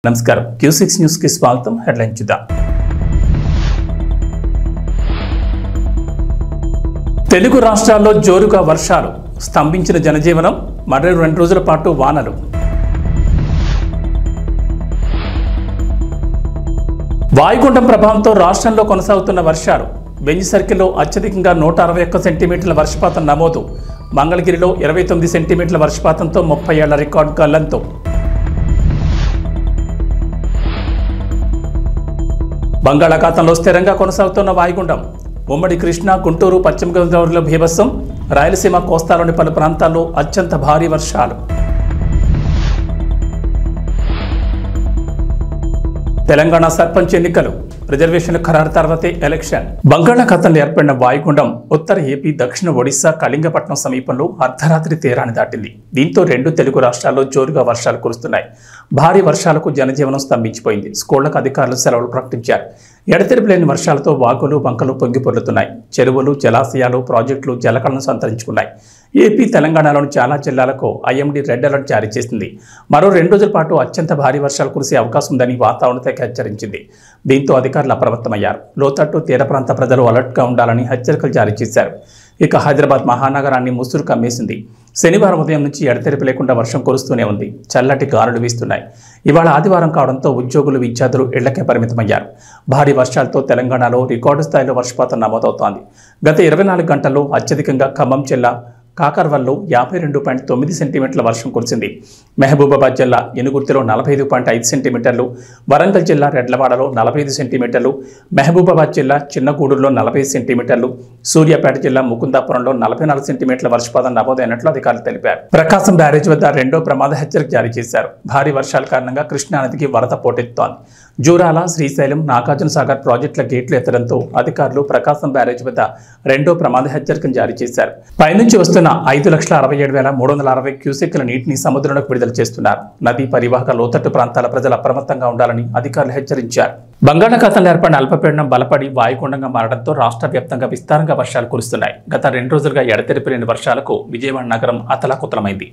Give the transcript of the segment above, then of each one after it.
నమస్కారం Q6 news కి స్వాగతం. హెడ్లైన్ చూద్దాం. తెలుగు రాష్ట్రాల్లో జోరుగా వర్షాలు, స్తంభించిన జనజీవనం, మరో 2 రోజుల పాటు వానలు. వాయుగుండం ప్రభావంతో రాష్ట్రంలో కొనసాగుతున్న వర్షాలు. బెంజ్ సర్కిల్లో అత్యధికంగా 161 సెంటీమీటర్ల వర్షపాతం నమోదు. మంగళగిరిలో 29 సెంటీమీటర్ల వర్షపాతంతో 30 ఏళ్ల రికార్డు గల్లంతో. బంగాళాఖాతంలో స్థిరంగా కొనసాగుతున్న వాయుగుండం. ఉమ్మడి కృష్ణా, గుంటూరు, పశ్చిమ గోదావరిలో బీభత్సం. రాయలసీమ, కోస్తాలోని పలు ప్రాంతాల్లో అత్యంత భారీ వర్షాలు. తెలంగాణ సర్పంచ్ ఎన్నికలు, రిజర్వేషన్ల ఖరారు తర్వాతే ఎలక్షన్. బంగాళాఖాతంలో ఏర్పడిన వాయుగుండం ఉత్తర ఏపీ, దక్షిణ ఒడిశా, కళింగపట్నం సమీపంలో అర్ధరాత్రి తీరాన్ని దాటింది. దీంతో 2 తెలుగు రాష్ట్రాల్లో జోరుగా వర్షాలు కురుస్తున్నాయి. భారీ వర్షాలకు జనజీవనం స్తంభించిపోయింది. స్కూళ్లకు అధికారులు సెలవులు ప్రకటించారు. ఎడతెరిపి లేని వర్షాలతో వాగులు, వంకలు పొంగి పొర్లుతున్నాయి. చెరువులు, జలాశయాలు, ప్రాజెక్టులు జలకళను సంతరించుకున్నాయి. ఏపీ, తెలంగాణలోని చాలా జిల్లాలకు ఐఎండీ రెడ్ అలర్ట్ జారీ చేసింది. మరో 2 రోజుల పాటు అత్యంత భారీ వర్షాలు కురిసే అవకాశం ఉందని వాతావరణ శాఖ హెచ్చరించింది. దీంతో అధికారులు అప్రమత్తమయ్యారు. లోతట్టు, తీర ప్రాంత ప్రజలు అలర్ట్గా ఉండాలని హెచ్చరికలు జారీ చేశారు. ఇక హైదరాబాద్ మహానగరాన్ని ముసురు కమ్మేసింది. శనివారం ఉదయం నుంచి ఎడతెరిపి లేకుండా వర్షం కురుస్తూనే ఉంది. చల్లటి గాలులు వీస్తున్నాయి. ఇవాళ ఆదివారం కావడంతో ఉద్యోగులు, విద్యార్థులు ఇళ్లకే పరిమితమయ్యారు. భారీ వర్షాలతో తెలంగాణలో రికార్డు స్థాయిలో వర్షపాతం నమోదవుతోంది. గత 24 గంటల్లో అత్యధికంగా ఖమ్మం జిల్లా కాకర్వల్లో 52.9 సెంటీమీటర్ల వర్షం కురిసింది. మహబూబాబాద్ జిల్లా ఎనుగుర్తిలో 45.5 సెంటీమీటర్లు, వరంగల్ జిల్లా రెడ్లవాడలో 45 సెంటీమీటర్లు, మహబూబాబాద్ జిల్లా చిన్నగూడూరులో 40 సెంటీమీటర్లు, సూర్యాపేట జిల్లా ముకుందాపురంలో 44 సెంటీమీటర్ల వర్షపాతం నమోదైనట్లు అధికారులు తెలిపారు. ప్రకాశం బ్యారేజ్ వద్ద 2వ ప్రమాద హెచ్చరిక జారీ చేశారు. భారీ వర్షాల కారణంగా కృష్ణానదికి వరద పోటెత్తుతోంది. జూరాల, శ్రీశైలం, నాగార్జున సాగర్ ప్రాజెక్టుల గేట్లు ఎత్తడంతో అధికారులు ప్రకాశం బ్యారేజ్ వద్ద 2వ ప్రమాద హెచ్చరికను జారీ చేశారు. పైనుంచి వస్తున్న 5,67,360 క్యూసెక్కుల నీటిని సముద్రంలోకి విడుదల చేస్తున్నారు. నదీ పరివాహక లోతట్టు ప్రాంతాల ప్రజలు అప్రమత్తంగా ఉండాలని అధికారులు హెచ్చరించారు. బంగాళాఖాతంలో ఏర్పడిన అల్పపీడనం బలపడి వాయుగుండంగా మారడంతో రాష్ట్ర వ్యాప్తంగా విస్తారంగా వర్షాలు కురుస్తున్నాయి. గత 2 రోజులుగా ఎడతెరిపి లేని వర్షాలకు విజయవాడ నగరం అతలాకుతలమైంది.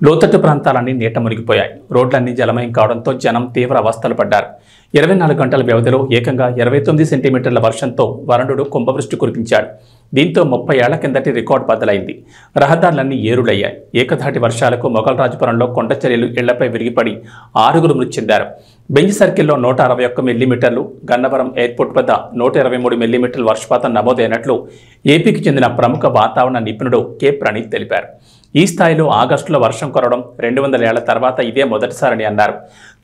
లోతట్టు ప్రాంతాలన్నీ నీట మునిగిపోయాయి. రోడ్లన్నీ జలమయం కావడంతో జనం తీవ్ర అవస్థలు పడ్డారు. 24 గంటల వ్యవధిలో ఏకంగా 29 సెంటీమీటర్ల వర్షంతో వరుణుడు కుంభవృష్టి కురిపించాడు. దీంతో 30 ఏళ్ల కిందటి రికార్డు బద్దలైంది. రహదారులన్నీ ఏరులయ్యాయి. ఏకధాటి వర్షాలకు మొగల్రాజపురంలో కొండచర్యలు ఇళ్లపై విరిగిపడి 6గురు మృతి చెందారు. బెంజ్ సర్కిల్లో 161 మిల్లీమీటర్లు, గన్నవరం ఎయిర్పోర్ట్ వద్ద 123 మిల్లీమీటర్ల వర్షపాతం నమోదైనట్లు ఏపీకి చెందిన ప్రముఖ వాతావరణ నిపుణుడు కె ప్రణీత్ తెలిపారు. ఈ స్థాయిలో ఆగస్టులో వర్షం కురవడం 200 ఏళ్ల తర్వాత ఇదే మొదటిసారని అన్నారు.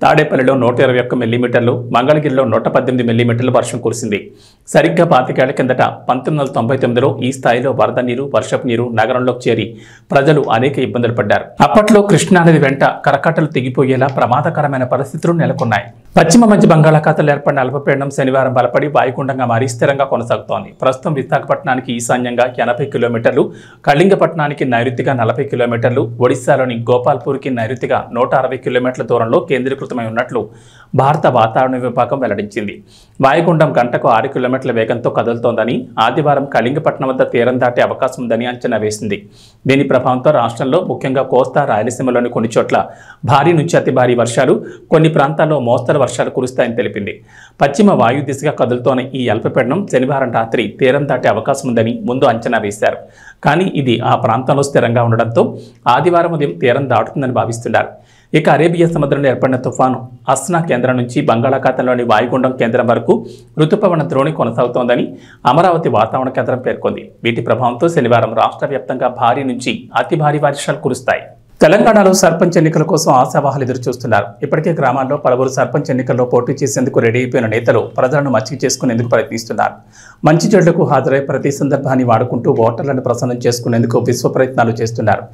తాడేపల్లిలో 121 మిల్లీమీటర్లు, మంగళగిరిలో 118 మిల్లీమీటర్లు వర్షం కురిసింది. సరిగ్గా 25 ఏళ్ల కిందట 1999లో ఈ స్థాయిలో వరద నీరు, వర్షపు నీరు నగరంలోకి చేరి ప్రజలు అనేక ఇబ్బందులు పడ్డారు. అప్పట్లో కృష్ణానది వెంట కరకట్టలు తెగిపోయేలా ప్రమాదకరమైన పరిస్థితులు నెలకొన్నాయి. పశ్చిమ మధ్య బంగాళాఖాతంలో ఏర్పడిన అల్పపీడనం శనివారం బలపడి వాయుగుండంగా మారి స్థిరంగా కొనసాగుతోంది. ప్రస్తుతం విశాఖపట్నానికి ఈశాన్యంగా 80 కిలోమీటర్లు, కళింగపట్నానికి నైరుతిగా 40 కిలోమీటర్లు, ఒడిశాలోని గోపాల్పూర్కి నైరుతిగా 160 కిలోమీటర్ల దూరంలో కేంద్రీకృతమై ఉన్నట్లు భారత వాతావరణ విభాగం వెల్లడించింది. వాయుగుండం గంటకు 6 కిలోమీటర్ల వేగంతో కదులుతోందని, ఆదివారం కళింగపట్నం వద్ద తీరం దాటే అవకాశం ఉందని అంచనా వేసింది. దీని ప్రభావంతో రాష్ట్రంలో ముఖ్యంగా కోస్తా, రాయలసీమలోని కొన్ని చోట్ల భారీ నుంచి అతి భారీ వర్షాలు, కొన్ని ప్రాంతాల్లో మోస్తరు వర్షాలు కురుస్తాయని తెలిపింది. పశ్చిమ వాయు దిశగా కదులుతోన్న ఈ అల్పపీడనం శనివారం రాత్రి తీరం దాటే అవకాశం ఉందని ముందు అంచనా వేశారు. కానీ ఇది ఆ ప్రాంతంలో స్థిరంగా ఉండడంతో ఆదివారం ఉదయం తీరం దాటుతుందని భావిస్తున్నారు. ఇక అరేబియా సముద్రంలో ఏర్పడిన తుఫాను అస్నా కేంద్రం నుంచి బంగాళాఖాతంలోని వాయుగుండం కేంద్రం వరకు రుతుపవన ద్రోణి కొనసాగుతోందని అమరావతి వాతావరణ కేంద్రం పేర్కొంది. వీటి ప్రభావంతో శనివారం రాష్ట్ర వ్యాప్తంగా భారీ నుంచి అతి భారీ వర్షాలు కురుస్తాయి. తెలంగాణలో సర్పంచ్ ఎన్నికల కోసం ఆశావాహులు ఎదురుచూస్తున్నారు. ఇప్పటికే గ్రామాల్లో పలువురు సర్పంచ్ ఎన్నికల్లో పోటీ చేసేందుకు రెడీ అయిపోయిన నేతలు ప్రజలను మచ్చిక చేసుకునేందుకు ప్రయత్నిస్తున్నారు. మంచి చెడులకు హాజరై ప్రతి సందర్భాన్ని వాడుకుంటూ ఓటర్లను ప్రసన్నం చేసుకునేందుకు విశ్వ ప్రయత్నాలు చేస్తున్నారు.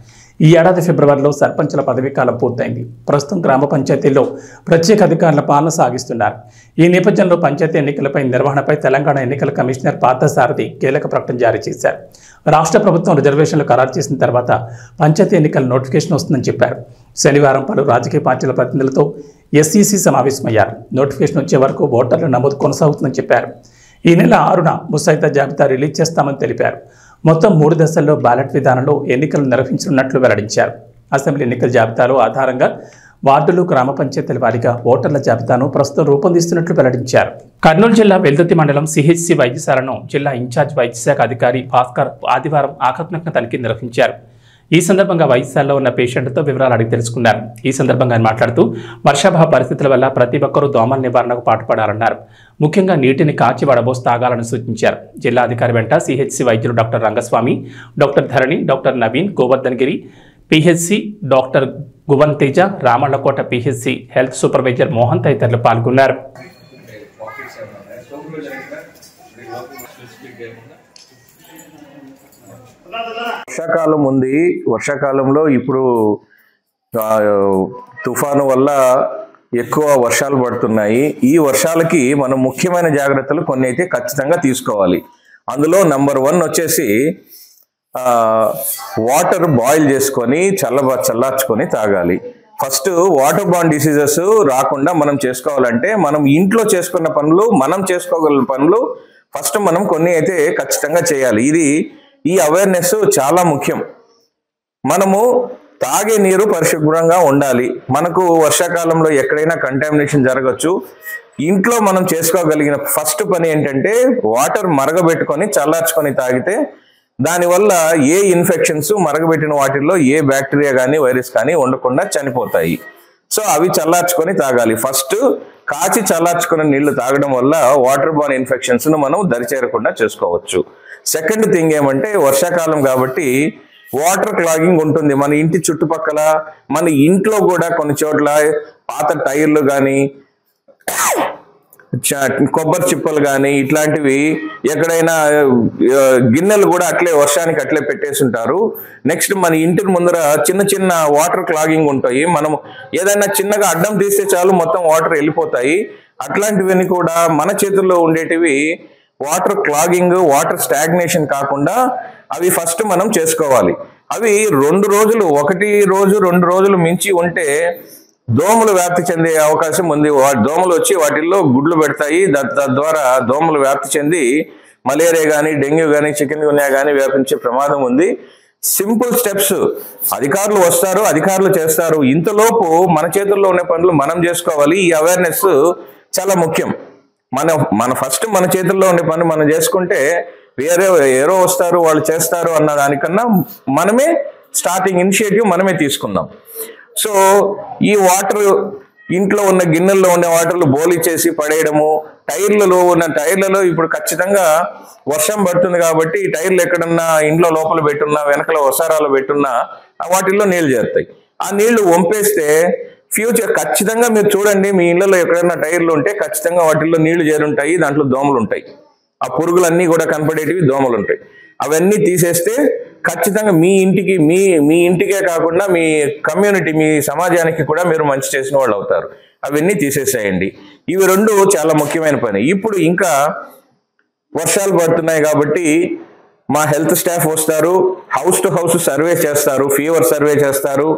ఈ ఏడాది ఫిబ్రవరిలో సర్పంచుల పదవీకాలం పూర్తయింది. ప్రస్తుతం గ్రామ పంచాయతీల్లో ప్రత్యేక అధికారుల పాలన సాగిస్తున్నారు. ఈ నేపథ్యంలో పంచాయతీ ఎన్నికలపై నిర్వహణపై తెలంగాణ ఎన్నికల కమిషనర్ పార్థసారథి కీలక ప్రకటన జారీ చేశారు. రాష్ట్ర ప్రభుత్వం రిజర్వేషన్లు ఖరారు చేసిన తర్వాత పంచాయతీ ఎన్నికల నోటిఫికేషన్ వస్తుందని చెప్పారు. శనివారం పలు రాజకీయ పార్టీల ప్రతినిధులతో ఎస్ఈసీ సమావేశమయ్యారు. నోటిఫికేషన్ వచ్చే వరకు ఓటర్ల నమోదు కొనసాగుతుందని చెప్పారు. ఈ నెల 6న ముసాయిదా జాబితా రిలీజ్ చేస్తామని తెలిపారు. మొత్తం 3 దశల్లో బ్యాలెట్ విధానంలో ఎన్నికలు నిర్వహించనున్నట్లు వెల్లడించారు. అసెంబ్లీ ఎన్నికల జాబితాలో ఆధారంగా వార్డులు గ్రామ పంచాయతీల వారీగా ఓటర్ల జాబితాను ప్రస్తుతం రూపొందిస్తున్నట్లు వెల్లడించారు. కర్నూలు జిల్లా వెల్దుర్తి మండలం సిహెచ్సి వైద్యశాలను జిల్లా ఇన్ఛార్జ్ వైద్యశాఖ అధికారి భాస్కర్ ఆదివారం ఆకస్మిక తనిఖీ నిర్వహించారు. ఈ సందర్భంగా వైద్యశాలలో ఉన్న పేషెంట్తో వివరాలు అడిగి తెలుసుకున్నారు. ఈ సందర్భంగా ఆయన మాట్లాడుతూ వర్షాభావ పరిస్థితుల వల్ల ప్రతి ఒక్కరూ దోమల నివారణకు పాటుపడాలన్నారు. ముఖ్యంగా నీటిని కాచి వడబోసి తాగాలని సూచించారు. జిల్లా అధికారి వెంట సిహెచ్సి వైద్యులు doctor Rangaswamy, doctor Dharani, doctor Naveen, Govardhan Giri, PHC doctor Guvan Teja, Ramallakota PHC health supervisor Mohan తదితరులు పాల్గొన్నారు. వర్షాకాలం ఉంది. వర్షాకాలంలో ఇప్పుడు తుఫాను వల్ల ఎక్కువ వర్షాలు పడుతున్నాయి. ఈ వర్షాలకి మనం ముఖ్యమైన జాగ్రత్తలు కొన్ని అయితే ఖచ్చితంగా తీసుకోవాలి. అందులో నంబర్ 1 వచ్చేసి వాటర్ బాయిల్ చేసుకొని చల్లార్చుకొని తాగాలి. ఫస్ట్ వాటర్ బార్న్ డిసీజెస్ రాకుండా మనం చేసుకోవాలంటే మనం ఇంట్లో చేసుకున్న పనులు, మనం చేసుకోగల పనులు ఫస్ట్ మనం కొన్ని అయితే ఖచ్చితంగా చేయాలి. ఈ అవేర్నెస్ చాలా ముఖ్యం. మనము తాగే నీరు పరిశుభ్రంగా ఉండాలి. మనకు వర్షాకాలంలో ఎక్కడైనా కంటామినేషన్ జరగచ్చు. ఇంట్లో మనం చేసుకోగలిగిన ఫస్ట్ పని ఏంటంటే వాటర్ మరగబెట్టుకొని చల్లార్చుకొని తాగితే దానివల్ల ఏ ఇన్ఫెక్షన్స్, మరగబెట్టిన వాటిల్లో ఏ బ్యాక్టీరియా కానీ వైరస్ కానీ ఉండకుండా చనిపోతాయి. సో అవి చల్లార్చుకొని తాగాలి. ఫస్ట్ కాచి చల్లార్చుకున్న నీళ్లు తాగడం వల్ల వాటర్ బార్న్ ఇన్ఫెక్షన్స్ ను మనం దరిచేరకుండా చేసుకోవచ్చు. సెకండ్ థింగ్ ఏమంటే వర్షాకాలం కాబట్టి వాటర్ క్లాగింగ్ ఉంటుంది. మన ఇంటి చుట్టుపక్కల, మన ఇంట్లో కూడా కొన్ని చోట్ల పాత టైర్లు కానీ, కొబ్బరి చిప్పలు కానీ ఇట్లాంటివి ఎక్కడైనా గిన్నెలు కూడా అట్లే వర్షానికి అట్లే పెట్టేసి ఉంటారు. నెక్స్ట్ మన ఇంటి ముందర చిన్న చిన్న వాటర్ క్లాగింగ్ ఉంటాయి. మనం ఏదైనా చిన్నగా అడ్డం తీస్తే చాలు మొత్తం వాటర్ వెళ్ళిపోతాయి. అట్లాంటివన్నీ కూడా మన చేతుల్లో ఉండేటివి వాటర్ క్లాగింగ్, వాటర్ స్టాగ్నేషన్ కాకుండా అవి ఫస్ట్ మనం చేసుకోవాలి. అవి 2 రోజులు, 1 రోజు 2 రోజులు మించి ఉంటే దోమలు వ్యాప్తి చెందే అవకాశం ఉంది. దోమలు వచ్చి వాటిల్లో గుడ్లు పెడతాయి. తద్వారా దోమలు వ్యాప్తి చెంది మలేరియా కానీ, డెంగ్యూ కానీ, చికెన్ గున్యా కానీ వ్యాపించే ప్రమాదం ఉంది. సింపుల్ స్టెప్స్ అధికారులు వస్తారు, అధికారులు చేస్తారు. ఇంతలోపు మన చేతుల్లో ఉన్న పనులు మనం చేసుకోవాలి. ఈ అవేర్నెస్ చాలా ముఖ్యం. మన ఫస్ట్ మన చేతుల్లో ఉండే పని మనం చేసుకుంటే ఎవరో వస్తారు వాళ్ళు చేస్తారు అన్న దానికన్నా మనమే స్టార్టింగ్ ఇనిషియేటివ్ మనమే తీసుకుందాం. సో ఈ వాటర్ ఇంట్లో ఉన్న గిన్నెల్లో ఉండే వాటర్లు బోలి చేసి పడేయడము, టైర్లలో ఇప్పుడు ఖచ్చితంగా వర్షం పడుతుంది కాబట్టి ఈ టైర్లు ఎక్కడన్నా ఇంట్లో లోపల పెట్టున్నా, వెనకల వసారాలు పెట్టున్నా వాటిల్లో నీళ్లు చేరుతాయి. ఆ నీళ్లు వంపేస్తే ఫ్యూచర్ ఖచ్చితంగా మీరు చూడండి, మీ ఇళ్లలో ఎక్కడైనా టైర్లు ఉంటే ఖచ్చితంగా వాటిల్లో నీళ్లు చేరుంటాయి. దాంట్లో దోమలు ఉంటాయి. ఆ పురుగులన్నీ కూడా కనపడేటివి దోమలు ఉంటాయి. అవన్నీ తీసేస్తే ఖచ్చితంగా మీ ఇంటికే కాకుండా మీ కమ్యూనిటీ, మీ సమాజానికి కూడా మీరు మంచి చేసిన వాళ్ళు అవుతారు. అవన్నీ తీసేసేయండి. ఇవి 2 చాలా ముఖ్యమైన పని. ఇప్పుడు ఇంకా వర్షాలు పడుతున్నాయి కాబట్టి మా హెల్త్ స్టాఫ్ వస్తారు, హౌస్ టు హౌస్ సర్వే చేస్తారు, ఫీవర్ సర్వే చేస్తారు.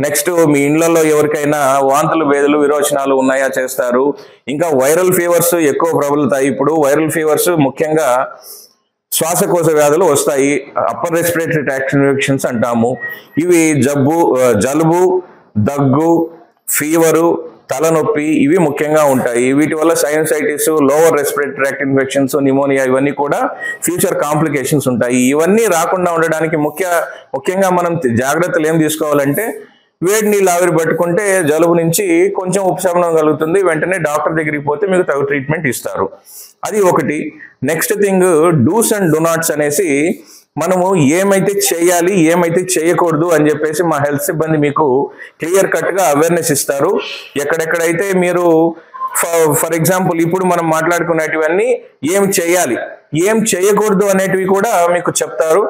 నెక్స్ట్ మీ ఇళ్లలో ఎవరికైనా వాంతులు, భేదులు, విరోచనాలు ఉన్నాయా చేస్తారు. ఇంకా వైరల్ ఫీవర్స్ ఎక్కువ ప్రబలుతాయి. ఇప్పుడు వైరల్ ఫీవర్స్ ముఖ్యంగా శ్వాసకోశ వ్యాధులు వస్తాయి. అప్పర్ రెస్పిరేటరీ ట్రాక్ట్ ఇన్ఫెక్షన్స్ అంటాము. ఇవి జలుబు, దగ్గు, ఫీవరు, తలనొప్పి ఇవి ముఖ్యంగా ఉంటాయి. వీటి వల్ల sinusitis, lower respiratory tract infections, pneumonia ఇవన్నీ కూడా ఫ్యూచర్ కాంప్లికేషన్స్ ఉంటాయి. ఇవన్నీ రాకుండా ఉండడానికి ముఖ్యంగా మనం జాగ్రత్తలు ఏం తీసుకోవాలంటే వేడి నీళ్ళు ఆవిరి పట్టుకుంటే జలుబు నుంచి కొంచెం ఉపశమనం కలుగుతుంది. వెంటనే డాక్టర్ దగ్గరికి పోతే మీకు తగు ట్రీట్మెంట్ ఇస్తారు. అది ఒకటి. Next thing dos and do nots అనేసి మనము ఏమైతే చేయాలి, ఏమైతే చేయకూడదు అని చెప్పేసి మా హెల్త్ సిబ్బంది మీకు క్లియర్ కట్గా అవేర్నెస్ ఇస్తారు. ఎక్కడెక్కడైతే మీరు ఫర్ ఎగ్జాంపుల్ ఇప్పుడు మనం మాట్లాడుకునేటివన్నీ ఏం చేయాలి, ఏం చేయకూడదు అనేటివి కూడా మీకు చెప్తారు.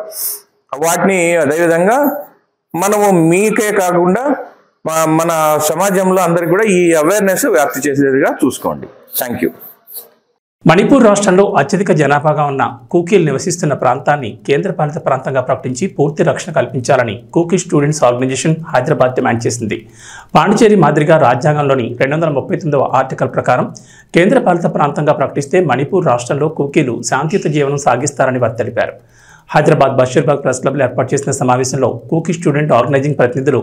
వాటిని అదేవిధంగా మనము మీకే కాకుండా మన సమాజంలో అందరికీ కూడా ఈ అవేర్నెస్ వ్యాప్తి చేసేదిగా చూసుకోండి. Thank you. మణిపూర్ రాష్ట్రంలో అత్యధిక జనాభాగా ఉన్న కూకీలు నివసిస్తున్న ప్రాంతాన్ని కేంద్రపాలిత ప్రాంతంగా ప్రకటించి పూర్తి రక్షణ కల్పించాలని Kuki students organisation Hyderabad demand చేసింది. పాండిచేరి మాదిరిగా రాజ్యాంగంలోని 239వ ఆర్టికల్ ప్రకారం కేంద్రపాలిత ప్రాంతంగా ప్రకటిస్తే మణిపూర్ రాష్ట్రంలో కూకీలు శాంతియుత జీవనం సాగిస్తారని వారు తెలిపారు. హైదరాబాద్ బషీర్బాగ్ ప్రెస్ క్లబ్లో ఏర్పాటు చేసిన సమావేశంలో కూకీ స్టూడెంట్ ఆర్గనైజింగ్ ప్రతినిధులు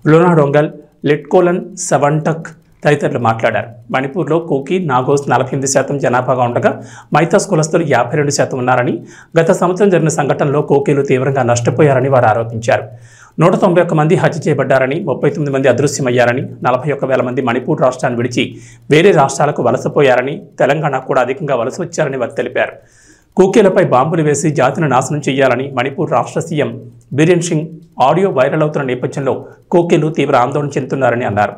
లోనా డొంగల్, లిట్కోలన్ సవంటక్ తదితరులు మాట్లాడారు. మణిపూర్లో కూకీ, నాగోస్ 48% జనాభాగా ఉండగా మైతాస్ కులస్తులు 52% ఉన్నారని, గత సంవత్సరం జరిగిన సంఘటనలో కూకీలు తీవ్రంగా నష్టపోయారని వారు ఆరోపించారు. 191 మంది హత్య చేయబడ్డారని, 39 మంది అదృశ్యమయ్యారని, 41,000 మంది మణిపూర్ రాష్ట్రాన్ని విడిచి వేరే రాష్ట్రాలకు వలసపోయారని, తెలంగాణ కూడా అధికంగా వలస వచ్చారని వారు తెలిపారు. కూకీలపై బాంబులు వేసి జాతిని నాశనం చేయాలని మణిపూర్ రాష్ట్ర CM Biren Singh audio viral అవుతున్న నేపథ్యంలో కూకీలు తీవ్ర ఆందోళన చెందుతున్నారని అన్నారు.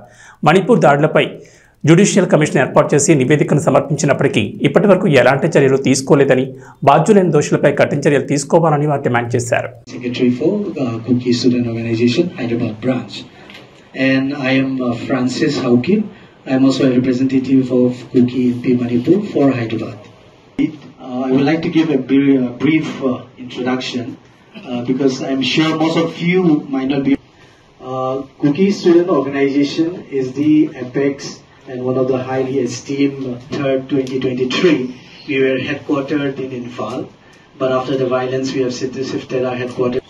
మణిపూర్ దాడులపై జ్యుడిషియల్ కమిషన్ ఏర్పాటు చేసి నివేదికను సమర్పించినప్పటికీ ఇప్పటి వరకు ఎలాంటి చర్యలు తీసుకోలేదని, బాధ్యులైన దోషులపై కఠిన చర్యలు తీసుకోవాలని వారు డిమాండ్ చేశారు. Secretary for Kuki Student Organization, Hyderabad branch, and I am Francis Haukim. I am also a representative of Kuki MP Manipur for Hyderabad. I would like to give a brief introduction because I am sure most of you might not be. Kuki Student Organization is the apex and one of the highly esteemed third 2023. We were headquartered in Imphal, but after the violence we have shifted our headquarters.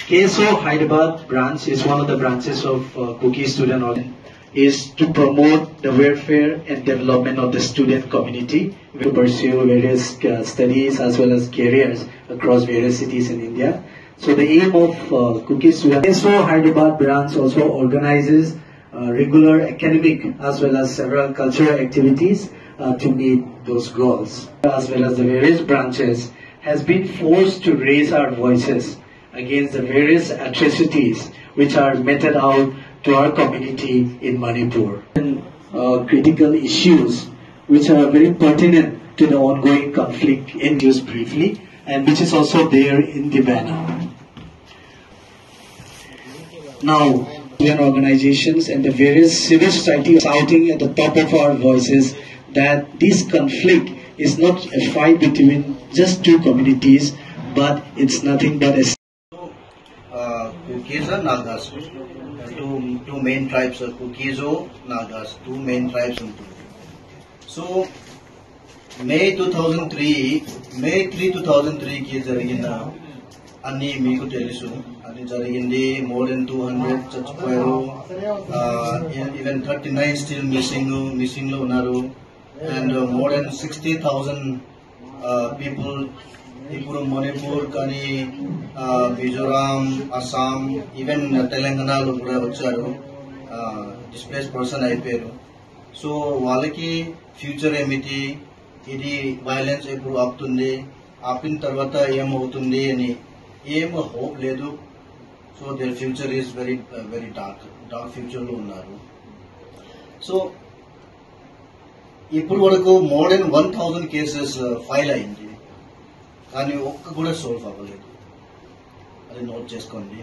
KSO Hyderabad branch is one of the branches of Kuki Student Organization. Is to promote the welfare and development of the student community. We pursue various studies as well as careers across various cities in India. So the aim of Kuki Student KSO Hyderabad branch also organizes regular academic as well as several cultural activities to meet those goals. As well as the various branches has been forced to raise our voices against the various atrocities which are meted out to our community in Manipur. Critical issues which are very pertinent to the ongoing conflict induced briefly and which is also there in the banner. Now, organizations and the various civil society are shouting at the top of our voices that this conflict is not a fight between just two communities, but it's nothing but a Kukis and Nagas. Two main tribes are Kukizo, Nagas, two main tribes into. So May 3, 2003 ki jarigina anni meeku telusu ani jarigindi more than 200 chachipoyaru, even 39 still missing lo unnaru, and more than 60,000 people ఇప్పుడు మణిపూర్ కానీ Mizoram, Assam, even తెలంగాణలో కూడా వచ్చారు, displays person అయిపోయారు. So వాళ్ళకి future ఏమిటి, ఇది violence ఎప్పుడు ఆపుతుంది, ఆపిన తర్వాత ఏమవుతుంది అని ఏం హోప్ లేదు. So their future is very very dark ఫ్యూచర్లో ఉన్నారు. సో ఇప్పుడు వరకు మోర్ దెన్ 1000 కేసెస్ ఫైల్ అయింది, కానీ ఒక్క కూడా సాల్వ్ అవ్వలేదు. అది నోట్ చేసుకోండి.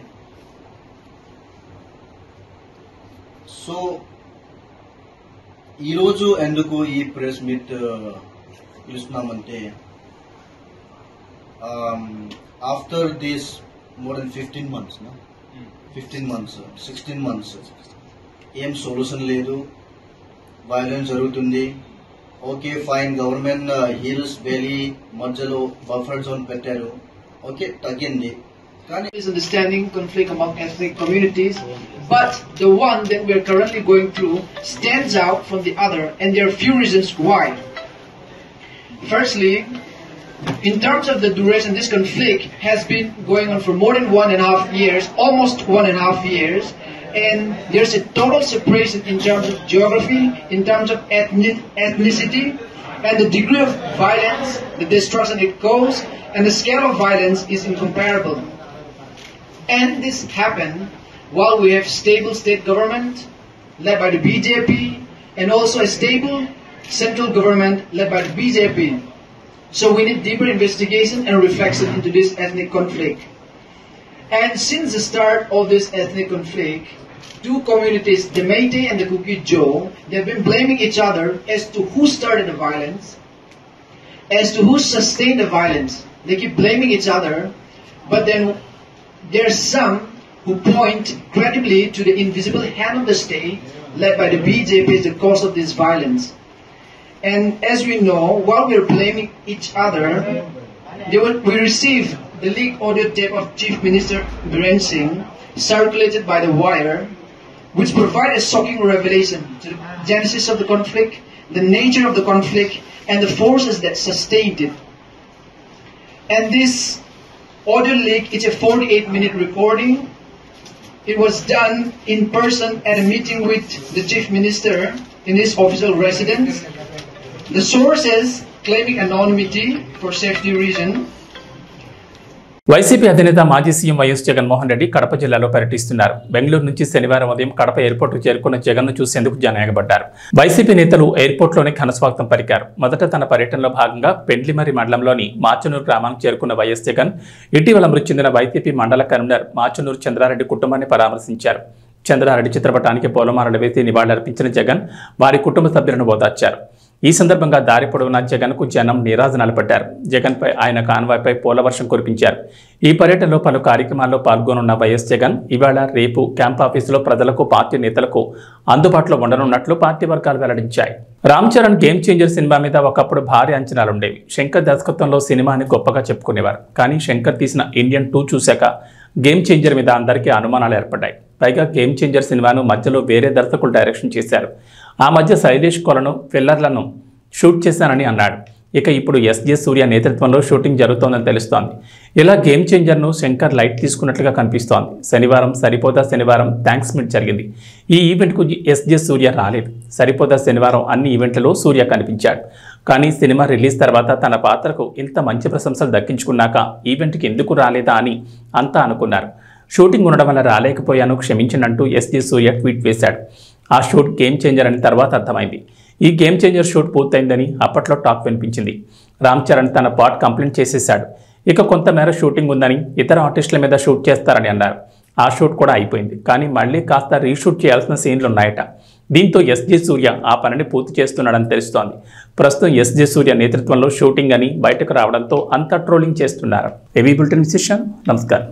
సో ఈరోజు ఎందుకు ఈ ప్రెస్ మీట్ పిలుస్తున్నామంటే, after this more then 16 months 16 months ఏం సొల్యూషన్ లేదు, వైలెన్స్ జరుగుతుంది. Okay fine, government hills valley మధ్యలో బఫర్ జోన్ పెట్టారు, ఓకే తగ్గింది. Misunderstanding, conflict among ethnic communities, but the one that we are currently going through stands out from the other, and there are few reasons why. Firstly, in terms of the duration, this conflict has been going on for more than 1.5 years, almost 1.5 years, and there's a total separation in terms of geography, in terms of ethnicity, and the degree of violence, the destruction it caused, and the scale of violence is incomparable. And this happened while we have stable state government led by the BJP, and also a stable central government led by the BJP. So we need deeper investigation and reflection into this ethnic conflict. And since the start of this ethnic conflict, two communities, the Métis and the Kuki-Jo, they have been blaming each other as to who started the violence, as to who sustained the violence. They keep blaming each other, but then there are some who point credibly to the invisible hand of the state led by the BJP as the cause of this violence. And as we know, while we are blaming each other, we received the leaked audio tape of Chief Minister Birain Singh circulated by the wire, which provide a shocking revelation to the genesis of the conflict, the nature of the conflict, and the forces that sustained it. And this audio leak is a 48-minute recording. It was done in person at a meeting with the Chief Minister in his official residence. The sources claiming anonymity for safety reason. YCP అధినేత మాజీ CM YS Jaganmohan Reddy Kadapa జిల్లాలో పర్యటిస్తున్నారు. బెంగళూరు నుంచి శనివారం ఉదయం కడప ఎయిర్పోర్టుకు చేరుకున్న జగన్ను చూసేందుకు జనం ఎగబడ్డారు. వైసీపీ నేతలు ఎయిర్పోర్ట్లోనే ఘనస్వాగతం పలికారు. మొదట తన పర్యటనలో భాగంగా పెండ్లిమర్రి మండలంలోని మాచనూరు గ్రామానికి చేరుకున్న వైఎస్ జగన్ ఇటీవల మృతి చెందిన వైసీపీ మండల కన్వీనర్ మాచనూరు చంద్రారెడ్డి కుటుంబాన్ని పరామర్శించారు. చంద్రారెడ్డి చిత్రపటానికి పూలమాలలు వేసి నివాళులర్పించిన జగన్ వారి కుటుంబ సభ్యులను ఓదార్చారు. ఈ సందర్భంగా దారి పొడవునా జగన్కు జనం నీరాజనాలు పట్టారు. జగన్పై ఆయన కాన్వాయ్పై పూలవర్షం కురిపించారు. ఈ పర్యటనలో పలు కార్యక్రమాల్లో పాల్గొనున్న వైఎస్ జగన్ ఇవాళ రేపు క్యాంప్ ఆఫీసులో ప్రజలకు పార్టీ నేతలకు అందుబాటులో ఉండనున్నట్లు పార్టీ వర్గాలు వెల్లడించాయి. Ram Charan game changer cinema మీద ఒకప్పుడు భారీ అంచనాలుండేవి. శంకర్ దర్శకత్వంలో సినిమాని గొప్పగా చెప్పుకునేవారు. కానీ శంకర్ తీసిన ఇండియన్ 2 చూశాక గేమ్ చేంజర్ మీద అందరికీ అనుమానాలు ఏర్పడ్డాయి. పైగా గేమ్ చేంజర్ సినిమాను మధ్యలో వేరే దర్శకులు డైరెక్షన్ చేశారు. ఆ మధ్య శైలేష్ కొలను ఫిల్లర్లను షూట్ చేశానని అన్నాడు. ఇక ఇప్పుడు ఎస్జే సూర్య నేతృత్వంలో షూటింగ్ జరుగుతోందని తెలుస్తోంది. ఇలా గేమ్ చేంజర్ను శంకర్ లైట్ తీసుకున్నట్లుగా కనిపిస్తోంది. శనివారం సరిపోదా శనివారం థ్యాంక్స్ మీట్ జరిగింది. ఈ ఈవెంట్కు ఎస్జే సూర్య రాలేదు. సరిపోదా శనివారం అన్ని ఈవెంట్లలో సూర్య కనిపించాడు. కానీ సినిమా రిలీజ్ తర్వాత తన పాత్రకు ఇంత మంచి ప్రశంసలు దక్కించుకున్నాక ఈవెంట్కి ఎందుకు రాలేదా అని అంతా అనుకున్నారు. షూటింగ్ ఉండడం వల్ల రాలేకపోయాను, క్షమించనంటూ ఎస్జే సూర్య ట్వీట్ వేశాడు. ఆ షూట్ గేమ్ చేంజర్ అని తర్వాత అర్థమైంది. ఈ గేమ్ చేంజర్ షూట్ పూర్తయిందని అప్పట్లో టాక్ వినిపించింది. రామ్ చరణ్ తన పార్ట్ కంప్లీట్ చేసేశాడు. ఇక కొంతమేర షూటింగ్ ఉందని ఇతర ఆర్టిస్టుల మీద షూట్ చేస్తారని అన్నారు. ఆ షూట్ కూడా అయిపోయింది. కానీ మళ్ళీ కాస్త రీషూట్ చేయాల్సిన సీన్లు ఉన్నాయట. దీంతో ఎస్జే సూర్య ఆ పనిని పూర్తి చేస్తున్నాడని తెలుస్తోంది. ప్రస్తుతం ఎస్జే సూర్య నేతృత్వంలో షూటింగ్ అని బయటకు రావడంతో అంతా ట్రోలింగ్ చేస్తున్నారు. ఏవీ బులెటిన్ విశేషం. నమస్కారం.